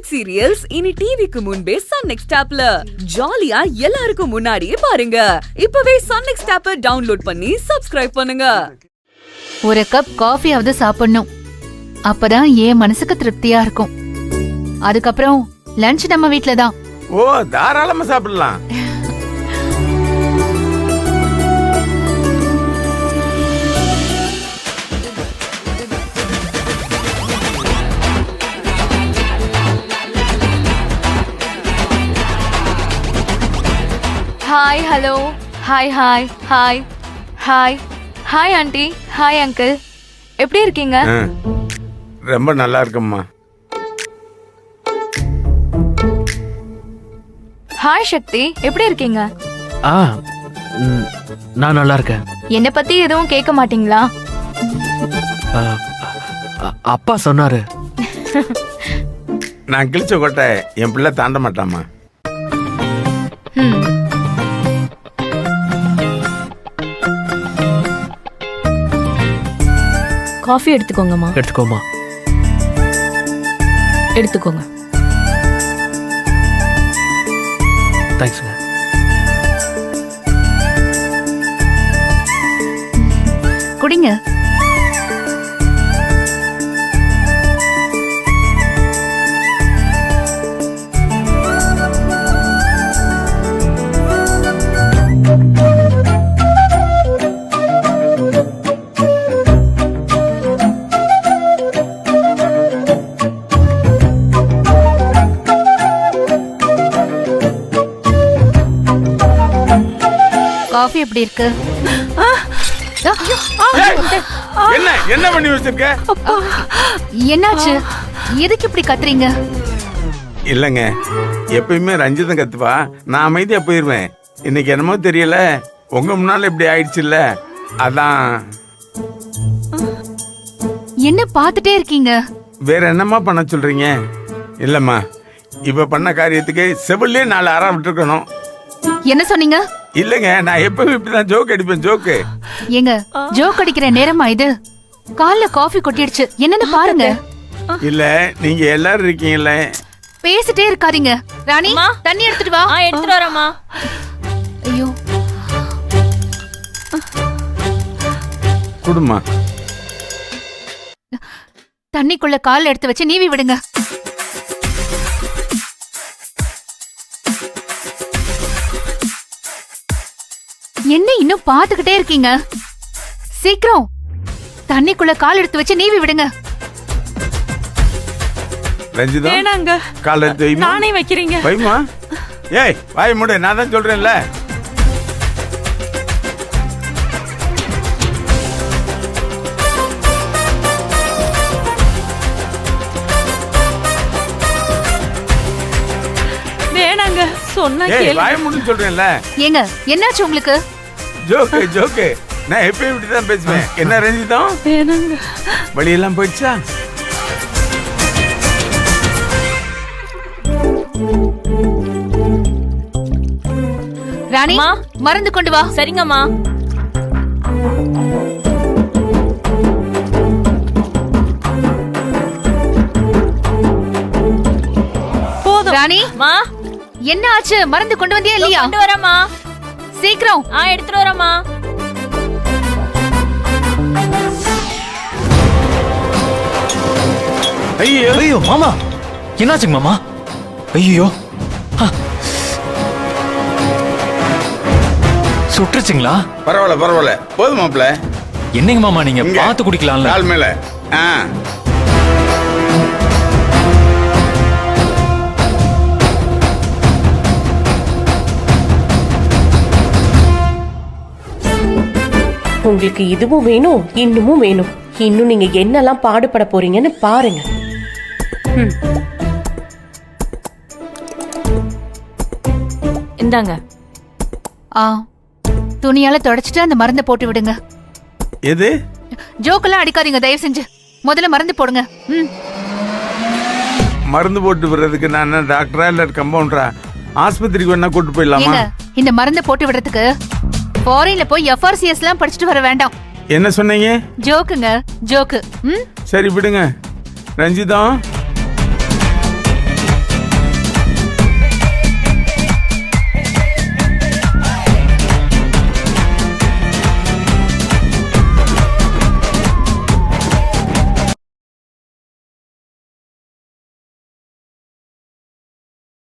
Web serials இனி டிவிக்கு முன்பே சன் நெக்ஸ்ட் ஆப்ல ஜாலியா எல்லாருக்கும் முன்னாடியே பாருங்க. இப்பவே சன் நெக்ஸ்ட் ஆப்பை டவுன்லோட் பண்ணி சப்ஸ்கிரைப் பண்ணுங்க. ஒரு கப் காஃபியாவது சாப்பிடணும், அப்பதான் என் மனசுக்கு திருப்தியா இருக்கும். அதுக்கப்புறம் லஞ்ச் நம்ம வீட்ல தான். ஓ, தாராளமா சாப்பிடலாம். Hi, hello, hi hi hi hi hi aunty, hi uncle, எப்படி இருக்கீங்க? ரொம்ப நல்லா இருக்கம்மா. ஹாய் சக்தி, எப்படி இருக்கீங்க? நான் நல்லா இருக்கேன். என்னை பத்தி எதுவும் கேட்க மாட்டீங்களா? அப்பா சொன்னாரு. நான் கிழிச்ச கொட்டை என் பிள்ளை தாண்ட மாட்டாமா. காஃபி எடுத்துக்கோங்கம்மா. எடுத்துக்கோமா. எடுத்துக்கோங்க. தேங்க்ஸ்ங்க. குடிங்க. காஃபி எப்படி இருக்கு? என்ன என்ன பண்ணி வச்சிருக்க? என்னாச்சு? எதுக்கு இப்படி கத்துறீங்க? இல்லங்க, எப்பயுமே ரஞ்சிதம் கத்துவா, நான் அமைதியா போயிருவேன். இன்னைக்கு என்னமோ தெரியல, உங்க முன்னால இப்படி ஆயிடுச்சு இல்ல, அதான். என்ன பாத்துட்டே இருக்கீங்க? வேற என்னமா பண்ண சொல்றீங்க? இல்லம்மா, இப்ப பண்ண காரியத்துக்கு செவிலே 4 அறை விட்டுருக்கணும். என்ன சொன்னீங்க? இல்லங்க, நான் எப்பவும் இப்படிதான் ஜோக் அடிப்பேன். ஜோக்கு ஏங்க, ஜோக் அடிக்கிற நேரமா இது? கால்ல காஃபி கொட்டிடுச்சு, என்னன்னு பாருங்க. இல்ல, நீங்க எல்லாரும் இருக்கீங்கல்ல. பேசிட்டே இருக்காதீங்க. ராணி, தண்ணி எடுத்துட்டு வா. எடுத்துட்டு வரேம்மா. ஐயோ, குடுமா. தண்ணிக்குள்ள கால் எடுத்து வச்சு நீவி விடுங்க. என்ன இன்னும் பாத்துக்கிட்டே இருக்கீங்க? சீக்கிரம் தண்ணிக்குள்ள கால் எடுத்து வச்சு நீவி விடுங்க. ரஞ்சிதா, வேணாங்க, கால் எடுத்து வைமா. நானே வைக்கிறீங்க. வைமா. ஏய், வாய் மூடு, நான் தான் சொல்றேன்ல. வேணாங்க, சொன்னா ஏய், கேளு. வாய் மூடுன்னு சொல்றேன்ல. ஏங்க, என்னாச்சு உங்களுக்கு? ஜோக்கு ஜோக்கு, நான் எப்பயும் இப்படிதான் பேசுவேன். என்ன ரஞ்சிதா, வேணாங்க. வழியெல்லாம் போயிடுச்சா? ராணி, அம்மா. மருந்து கொண்டு வா. சரிங்கம்மா. போதும். ராணி, மா, என்ன ஆச்சு? மருந்து கொண்டு வந்தியா இல்லையா? கொண்டு வரேம்மா. சீக்கிரம். எடுத்துட்டு வரேம்மா. ஐயோ ஐயோ மாமா, என்னாச்சுங்க மாமா? ஐயோ, சுட்டுருச்சுங்களா? பரவாயில்ல பரவாயில்ல, போதும் மாப்பிள்ள. என்னங்க மாமா, நீங்க இங்க. பார்த்து குடிக்கலாம்ல. கால் மேல. உங்களுக்கு இதுவும் வேணும், இன்னமும் வேணும். இன்னும் நீங்க என்னெல்லாம் பாடுபட போறீங்கன்னு பாருங்க. இந்தாங்க. துணியால தொடச்சிட்டு அந்த மருந்தை போட்டு விடுங்க. எது? ஜோக்கெல்லாம் அடிக்காதீங்க தயவு செஞ்சு. முதல்ல மருந்து போடுங்க. மருந்து போட்டு விடுறதுக்கு நான் என்ன டாக்டரா இல்ல கம்பவுண்டரா? ஆஸ்பத்திரிக்கு வேணா கூட்டு போயிடலாமா? இந்த மருந்தை போட்டு விடுறதுக்கு ஃபாரின்ல போய் FRCS எல்லாம் படிச்சுட்டு வர வேண்டாம். என்ன சொன்னீங்க? ஜோக்குங்க, ஜோக்கு. சரி விடுங்க. ரஞ்சிதா,